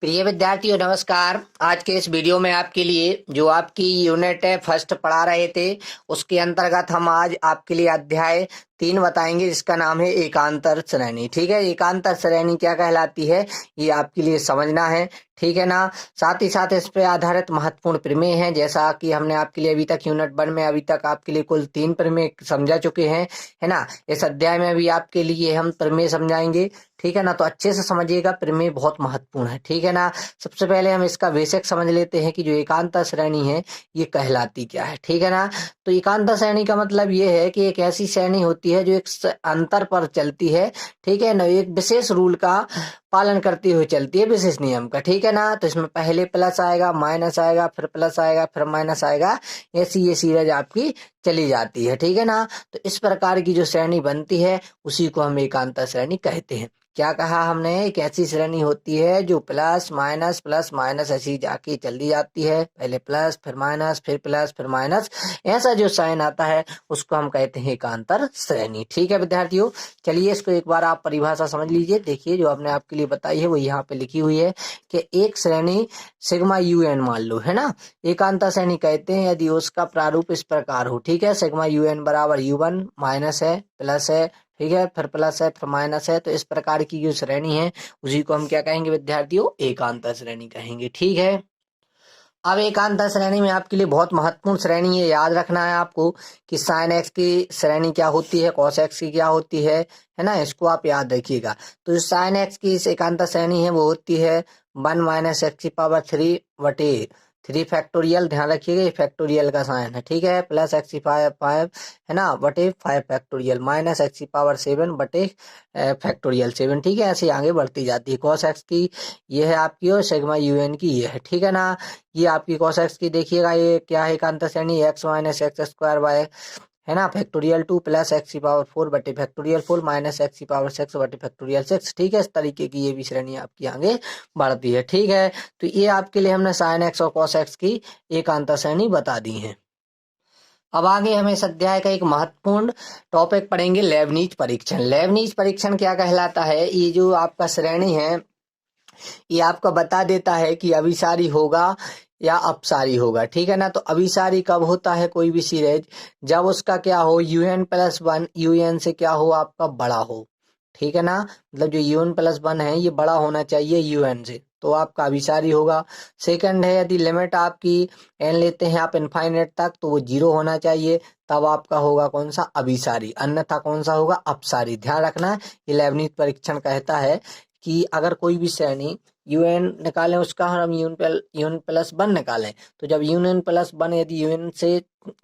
प्रिय विद्यार्थियों नमस्कार। आज के इस वीडियो में आपके लिए जो आपकी यूनिट है फर्स्ट पढ़ा रहे थे उसके अंतर्गत हम आज आपके लिए अध्याय 3 बताएंगे जिसका नाम है एकांतर श्रेणी। ठीक है, एकांतर श्रेणी क्या कहलाती है ये आपके लिए समझना है। ठीक है ना। साथ ही साथ इस पे आधारित महत्वपूर्ण प्रमेय हैं, जैसा कि हमने आपके लिए अभी तक यूनिट 1 में अभी तक आपके लिए कुल 3 प्रमेय समझा चुके हैं, है ना। इस अध्याय में भी आपके लिए हम प्रमेय समझाएंगे। ठीक है ना, तो अच्छे से समझिएगा, प्रमेय बहुत महत्वपूर्ण है। ठीक है ना। सबसे पहले हम इसका बेसिक समझ लेते हैं कि जो एकांतर श्रेणी है ये कहलाती क्या है। ठीक है ना। तो एकांतर श्रेणी का मतलब ये है कि एक ऐसी श्रेणी होती है जो एक अंतर पर चलती है। ठीक है ना, एक विशेष रूल का पालन करती हुई चलती है, विशेष नियम का। ठीक है ना। तो इसमें पहले प्लस आएगा, माइनस आएगा, फिर प्लस आएगा, फिर माइनस आएगा, ऐसी ये सीरीज आपकी चली जाती है। ठीक है ना। तो इस प्रकार की जो श्रेणी बनती है उसी को हम एकांतर श्रेणी कहते हैं। क्या कहा हमने, एक ऐसी श्रेणी होती है जो प्लस माइनस ऐसी जाके चली जाती है, पहले प्लस फिर माइनस फिर प्लस फिर माइनस, ऐसा जो साइन आता है उसको हम कहते हैं एकांतर श्रेणी। ठीक है विद्यार्थियों, चलिए इसको एक बार आप परिभाषा समझ लीजिए। देखिए जो आपने आपके लिए बताई है वो यहाँ पे लिखी हुई है कि एक श्रेणी सिग्मा यू एन मान लो, है ना, एकांतर श्रेणी कहते हैं यदि उसका प्रारूप इस प्रकार हो। ठीक है, सिग्मा यू एन बराबर U1 माइनस है प्लस है, ठीक है, फिर प्लस है फिर माइनस है, तो इस प्रकार की जो श्रेणी है उसी को हम क्या कहेंगे विद्यार्थियों, एकांतर श्रेणी कहेंगे। ठीक है। अब एकांतर श्रेणी में आपके लिए बहुत महत्वपूर्ण श्रेणी है, याद रखना है आपको कि साइन एक्स की श्रेणी क्या होती है, कॉस एक्स की क्या होती है ना, इसको आप याद रखिएगा। तो जो साइन एक्स की एकांतर श्रेणी है वो होती है 1 माइनस एक्स की पावर 3 बटे 3 फैक्टोरियल, ध्यान रखिएगा ये फैक्टोरियल का साइन है। ठीक है, प्लस एक्स की पावर 5 है ना बटे 5 फैक्टोरियल, माइनस एक्स की पावर 7 बटे फैक्टोरियल 7। ठीक है, ऐसे आगे बढ़ती जाती है। कॉस एक्स की ये है आपकी और सिग्मा यू एन की ये है। ठीक है ना। ये आपकी कॉस एक्स की देखिएगा ये क्या है, एकांतर श्रेणी x minus x square by, है ना, फैक्टोरियल 2 प्लस एक्स की पावर 4 बटे फैक्टोरियल 4 माइनस एक्स की पावर 6 बटे फैक्टोरियल 6। ठीक है, इस तरीके की ये भी श्रेणी आपकी आगे बढ़ती है। ठीक है, तो ये आपके लिए हमने साइन एक्स और कॉस एक्स की एकांतर श्रेणी बता दी है। अब आगे हम इस अध्याय का एक महत्वपूर्ण टॉपिक पढ़ेंगे, लेबनीज परीक्षण। लेबनीज परीक्षण क्या कहलाता है, ये जो आपका श्रेणी है ये आपको बता देता है कि अभिसारी होगा या अपसारी होगा। ठीक है ना। तो अभिसारी कब होता है कोई भी सीरीज, जब उसका क्या हो UN+1 UN से क्या हो आपका बड़ा हो। ठीक है ना, मतलब जो UN+1 है ये बड़ा होना चाहिए UN से, तो आपका अभिसारी होगा। सेकंड है यदि लिमिट आपकी n लेते हैं आप इनफाइनाइट तक तो वो 0 होना चाहिए, तब आपका होगा कौन सा, अभिसारी, अन्यथा कौन सा होगा, अपसारी। ध्यान रखना, ये लेबनीज परीक्षण कहता है कि अगर कोई भी श्रेणी UN निकालें उसका हम UN+1 निकालें, तो जब UN+1 यदि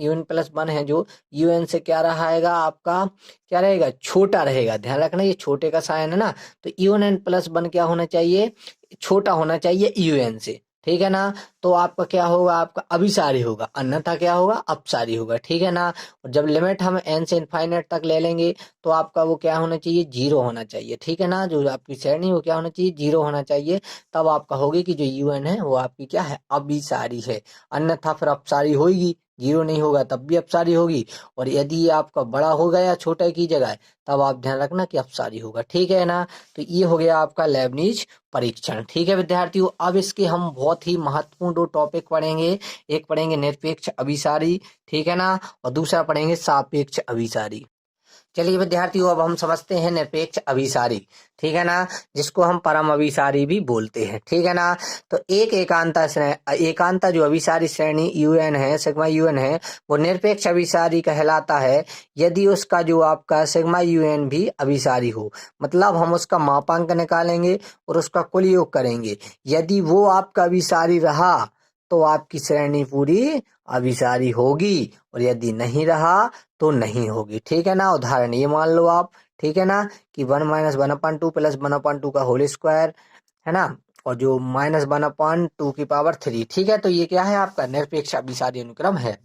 UN+1 है जो UN से क्या रहेगा आपका, क्या रहेगा, छोटा रहेगा। ध्यान रखना ये छोटे का साइन है ना, तो UN+1 क्या होना चाहिए, छोटा होना चाहिए UN से। ठीक है ना। तो आपका क्या होगा, आपका अभिसारी होगा, अन्यथा क्या होगा, अपसारी होगा। ठीक है ना। और जब लिमिट हम n से इनफाइनाइट तक ले लेंगे तो आपका वो क्या होना चाहिए, 0 होना चाहिए। ठीक है ना, जो आपकी श्रेणी वो क्या होना चाहिए, 0 होना चाहिए, तब आपका होगी कि जो UN है वो आपकी क्या है, अभिसारी है। अन्यथा फिर अपसारी होगी, 0 नहीं होगा तब भी अपसारी होगी, और यदि ये आपका बड़ा हो गया छोटे की जगह तब आप ध्यान रखना कि अपसारी होगा। ठीक है ना। तो ये हो गया आपका लेबनीज परीक्षण। ठीक है विद्यार्थियों, अब इसके हम बहुत ही महत्वपूर्ण 2 टॉपिक पढ़ेंगे। एक पढ़ेंगे निरपेक्ष अभिसारी, ठीक है ना, और दूसरा पढ़ेंगे सापेक्ष अभिसारी। चलिए विद्यार्थियों, अब हम समझते हैं निरपेक्ष अभिसारी। ठीक है ना, जिसको हम परम अभिसारी भी बोलते हैं। ठीक है ना। तो एक एकांतर जो अभिसारी श्रेणी UN है, सिग्मा UN है, वो निरपेक्ष अभिसारी कहलाता है यदि उसका जो आपका सिग्मा UN भी अभिसारी हो। मतलब हम उसका मापांक निकालेंगे और उसका कुल योग करेंगे, यदि वो आपका अभिसारी रहा तो आपकी श्रेणी पूरी अभिसारी होगी, और यदि नहीं रहा तो नहीं होगी। ठीक है ना। उदाहरण ये मान लो आप, ठीक है ना, कि 1 - 1/2 प्लस 1/2 का होल स्क्वायर, है ना, और जो -1/2 की पावर 3। ठीक है, तो ये क्या है आपका निरपेक्ष अभिसारी अनुक्रम है।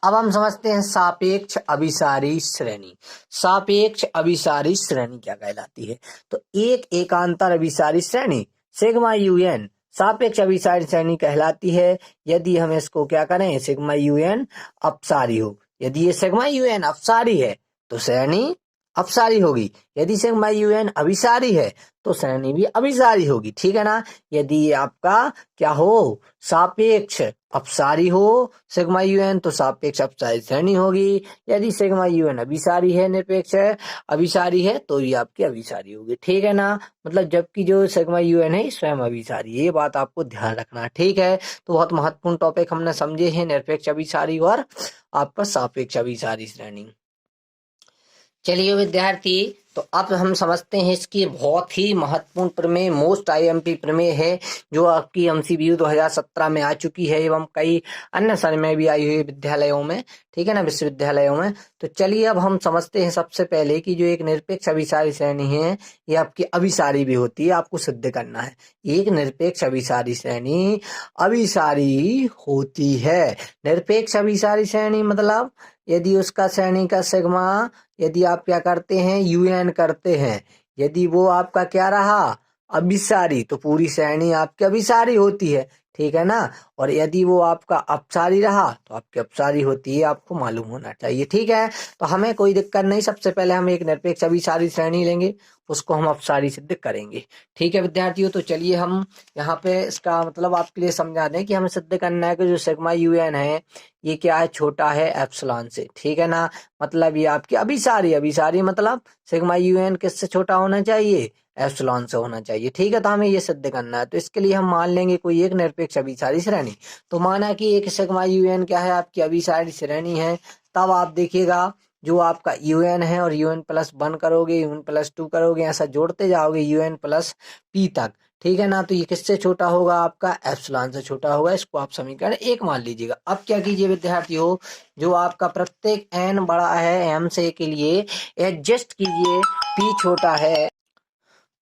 अब हम समझते हैं सापेक्ष अभिसारी श्रेणी। सापेक्ष अभिसारी श्रेणी क्या कहलाती है, तो एक एकांतर अभिसारी श्रेणी सिग्मा UN सापेक्ष अभिसारी श्रेणी कहलाती है यदि हम इसको क्या करें, सिग्मा UN अपसारी हो। यदि ये सिग्मा UN अपसारी है तो श्रेणी अपसारी होगी। यदि सिग्मा यूएन अभिसारी है तो श्रेणी भी अभिसारी होगी, ठीक है ना। यदि ये आपका क्या हो, सापेक्ष अपसारी हो सिग्मा यूएन, तो सापेक्ष अपसारी श्रेणी होगी। यदि सिग्मा यूएन अभिसारी है, निरपेक्ष अभिसारी है, तो ये आपकी अभिसारी होगी, ठीक है ना। मतलब जबकि जो सिग्मा यूएन है स्वयं अभिसारी, ये बात आपको ध्यान रखना, ठीक है। तो बहुत महत्वपूर्ण टॉपिक हमने समझे हैं, निरपेक्ष अभिसारी और आपका सापेक्ष अभिसारी श्रेणी। चलिए विद्यार्थी, तो अब हम समझते हैं इसकी बहुत ही महत्वपूर्ण प्रमेय, मोस्ट आईएमपी प्रमेय है, जो आपकी एमसीक्यू 2017 में आ चुकी है एवं कई अन्य समय में भी आई हुई विद्यालयों में, ठीक है ना, विश्वविद्यालयों में। तो चलिए अब हम समझते हैं सबसे पहले कि जो एक निरपेक्ष अभिसारी श्रेणी है, ये आपकी अभिसारी भी होती है, आपको सिद्ध करना है। एक निरपेक्ष अभिसारी श्रेणी अभिसारी होती है। निरपेक्ष अभिसारी श्रेणी मतलब यदि उसका श्रेणी का सिग्मा, यदि आप क्या करते हैं, यूएन करते हैं, यदि वो आपका क्या रहा, अभिसारी, तो पूरी श्रेणी आपकी अभिसारी होती है, ठीक है ना। और यदि वो आपका अपसारी रहा तो आपकी अपसारी होती है, आपको मालूम होना चाहिए, ठीक है। तो हमें कोई दिक्कत नहीं, सबसे पहले हम एक निरपेक्ष अभिसारी श्रेणी लेंगे, उसको हम अपसारी सिद्ध करेंगे, ठीक है विद्यार्थियों। तो चलिए हम यहाँ पे इसका मतलब आपके लिए समझा दें कि हमें सिद्ध करना है कि जो सिग्मा यूएन है ये क्या है, छोटा है एप्सिलॉन से, ठीक है ना। मतलब ये आपकी अभिसारी, अभिसारी मतलब सिग्मा यूएन किससे छोटा होना चाहिए, एप्सिलॉन से होना चाहिए, ठीक है। तो हमें ये सिद्ध करना है, तो इसके लिए हम मान लेंगे कोई एक निरपेक्ष अभिसारी श्रेणी। तो माना कि एक सिग्मा यूएन क्या है, आपकी अभिसारी श्रेणी है। तब आप देखिएगा जो आपका यूएन है और यूएन प्लस 1 करोगे, यूएन प्लस 2 करोगे, ऐसा जोड़ते जाओगे यूएन प्लस पी तक, ठीक है ना। तो ये किससे छोटा होगा, आपका एप्सिलॉन से छोटा होगा। इसको आप समीकरण 1 मान लीजिएगा। अब क्या कीजिए विद्यार्थी हो, जो आपका प्रत्येक एन बड़ा है एम से के लिए एडजस्ट कीजिए, पी छोटा है।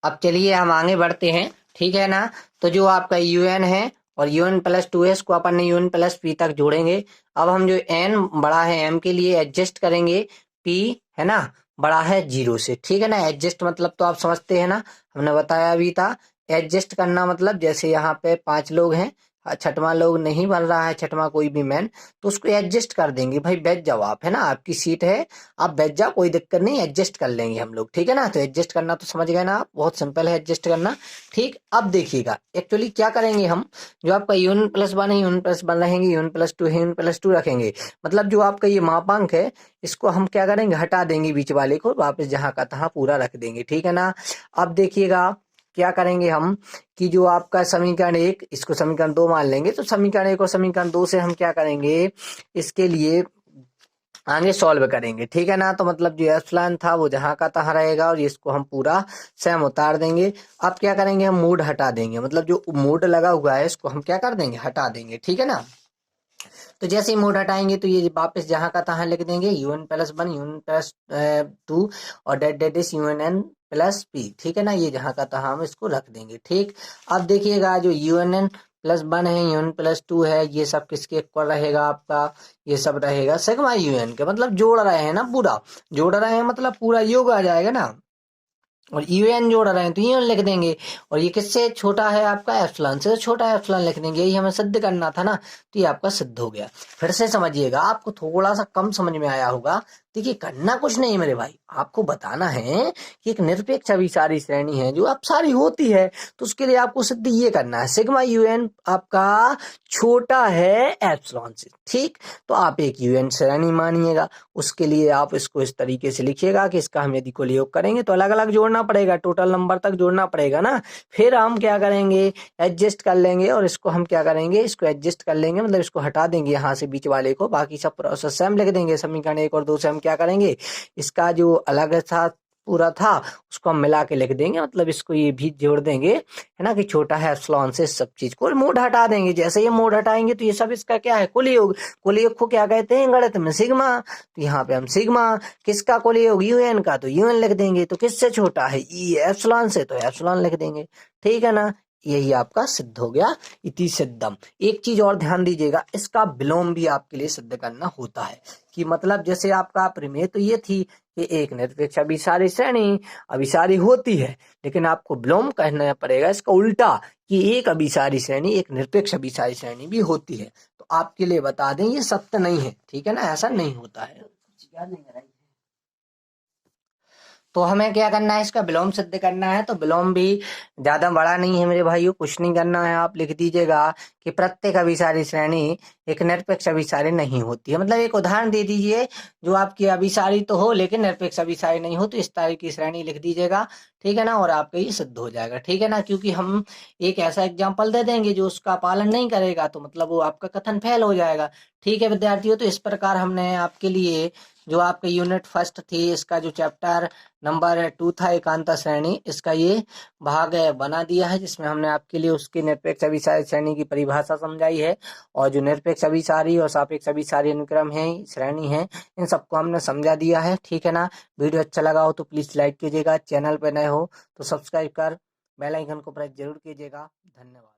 अब चलिए हम आगे बढ़ते हैं, ठीक है ना। तो जो आपका यूएन है और यूएन प्लस 2 है, इसको अपन यूएन प्लस पी तक जोड़ेंगे। अब हम जो एन बड़ा है एम के लिए एडजस्ट करेंगे, पी है ना बड़ा है 0 से, ठीक है ना। एडजस्ट मतलब तो आप समझते हैं ना, हमने बताया भी था। एडजस्ट करना मतलब जैसे यहाँ पे 5 लोग हैं, छठवां लोग नहीं बन रहा है, छठवां कोई भी मैन, तो उसको एडजस्ट कर देंगे। भाई बैठ जाओ आप, है ना, आपकी सीट है, आप बैठ जाओ, कोई दिक्कत नहीं, एडजस्ट कर लेंगे हम लोग, ठीक है ना। तो एडजस्ट करना तो समझ गए ना आप, बहुत सिंपल है एडजस्ट करना, ठीक। अब देखिएगा एक्चुअली क्या करेंगे हम, जो आपका यून प्लस 1 है यून प्लस 1 रहेंगे, यून प्लस 2 है यून प्लस 2 रखेंगे। मतलब जो आपका ये मापांक है इसको हम क्या करेंगे, हटा देंगे बीच वाले को, वापस जहां का तहां पूरा रख देंगे, ठीक है ना। अब देखिएगा क्या करेंगे हम कि जो आपका समीकरण 1, इसको समीकरण 2 मान लेंगे। तो समीकरण 1 और समीकरण 2 से हम क्या करेंगे, इसके लिए आगे सॉल्व करेंगे, ठीक है ना। तो मतलब जो एप्सिलॉन था वो जहां का तहां रहेगा और इसको हम पूरा सेम उतार देंगे। अब क्या करेंगे, हम मोड हटा देंगे, मतलब जो मोड लगा हुआ है इसको हम क्या कर देंगे, हटा देंगे, ठीक है ना। तो जैसे ही मोड हटाएंगे तो ये वापस जहां का तहां लिख देंगे, यूएन प्लस 1 यूएन प्लस 2 और that is UN plus P, ठीक है ना। ये जहां का तहां हम इसको रख देंगे, ठीक। अब देखिएगा जो यूएन प्लस 1 है यूएन प्लस 2 है, ये सब किसके इक्वल रहेगा आपका, ये सब रहेगा सिग्मा यूएन के। मतलब जोड़ रहे हैं ना, पूरा जोड़ रहे हैं मतलब पूरा योग आ जाएगा ना। और यूएन जोड़ रहे हैं तो यूएन लिख देंगे। और ये किससे छोटा है, आपका एप्सिलॉन से छोटा एप्सिलॉन लिख देंगे। यही हमें सिद्ध करना था ना, तो ये आपका सिद्ध हो गया। फिर से समझिएगा, आपको थोड़ा सा कम समझ में आया होगा। देखिए करना कुछ नहीं मेरे भाई, आपको बताना है कि एक निरपेक्ष अभिसारी श्रेणी है जो अपसारी होती है, तो उसके लिए आपको सिद्ध ये करना है, सिग्मा यूएन आपका छोटा है एप्सिलॉन से, ठीक। तो आप एक यूएन श्रेणी मानिएगा, उसके लिए आप इसको इस तरीके से लिखिएगा कि इसका हम यदि कुल योग करेंगे तो अलग अलग जोड़ना पड़ेगा, टोटल नंबर तक जोड़ना पड़ेगा ना। फिर हम क्या करेंगे, एडजस्ट कर लेंगे और इसको हम क्या करेंगे, इसको एडजस्ट कर लेंगे, मतलब इसको हटा देंगे यहाँ से बीच वाले को, बाकी सब प्रोसेस सेम लिख देंगे। समीकरण 1 और 2 से हम क्या करेंगे, इसका जो अलग था पूरा था उसको हम मिला के लिख देंगे, मतलब इसको ये भी जोड़ देंगे, है ना, कि छोटा है एप्सिलॉन से सब चीज को मोड हटा देंगे। जैसे ये मोड हटाएंगे तो ये सब इसका क्या है, कुल योग। कुल योग को क्या कहते हैं गणित में, सिग्मा। तो यहाँ पे हम सिग्मा किसका कुल योग, यूएन का, तो यूएन लिख देंगे। तो किससे छोटा है, ई एप्सिलॉन से, तो एप्सिलॉन लिख देंगे, ठीक है ना। यही आपका सिद्ध हो गया, इति सिद्धम। एक चीज और ध्यान दीजिएगा, इसका विलोम भी आपके लिए सिद्ध करना होता है। कि मतलब जैसे आपका प्रमेय तो ये थी कि एक निरपेक्ष अभिसारी श्रेणी अभिसारी होती है, लेकिन आपको विलोम कहना पड़ेगा इसका उल्टा, कि एक अभिसारी श्रेणी एक निरपेक्ष अभिसारी श्रेणी भी होती है। तो आपके लिए बता दें ये सत्य नहीं है, ठीक है ना, ऐसा नहीं होता है। तो हमें क्या करना है, इसका विलोम सिद्ध करना है। तो विलोम भी ज्यादा बड़ा नहीं है मेरे भाइयों, कुछ नहीं करना है। आप लिख दीजिएगा कि प्रत्येक अभिसारी श्रेणी एक निरपेक्ष अभिसारी नहीं होती है। मतलब एक उदाहरण दे दीजिए जो आपकी अभिसारी तो हो लेकिन निरपेक्ष अभिसारी नहीं हो, तो इस तरह की श्रेणी लिख दीजिएगा, ठीक है ना। और आपका ये सिद्ध हो जाएगा, ठीक है ना। क्योंकि हम एक ऐसा एग्जाम्पल दे देंगे जो उसका पालन नहीं करेगा तो मतलब वो आपका कथन फेल हो जाएगा। ठीक है विद्यार्थियों, तो इस प्रकार हमने आपके लिए जो आपके यूनिट फर्स्ट थी, इसका जो चैप्टर नंबर 2 था एकांतर श्रेणी, इसका ये भाग बना दिया है, जिसमें हमने आपके लिए उसकी निरपेक्ष अभिसारी श्रेणी की परिभाषा समझाई है, और जो निरपेक्ष अभिसारी और सापेक्ष अभिसारी अनुक्रम है, श्रेणी है, इन सबको हमने समझा दिया है, ठीक है ना। वीडियो अच्छा लगा हो तो प्लीज लाइक कीजिएगा, चैनल पर नए हो तो सब्सक्राइब कर बेल आइकन को प्रेस जरूर कीजिएगा। धन्यवाद।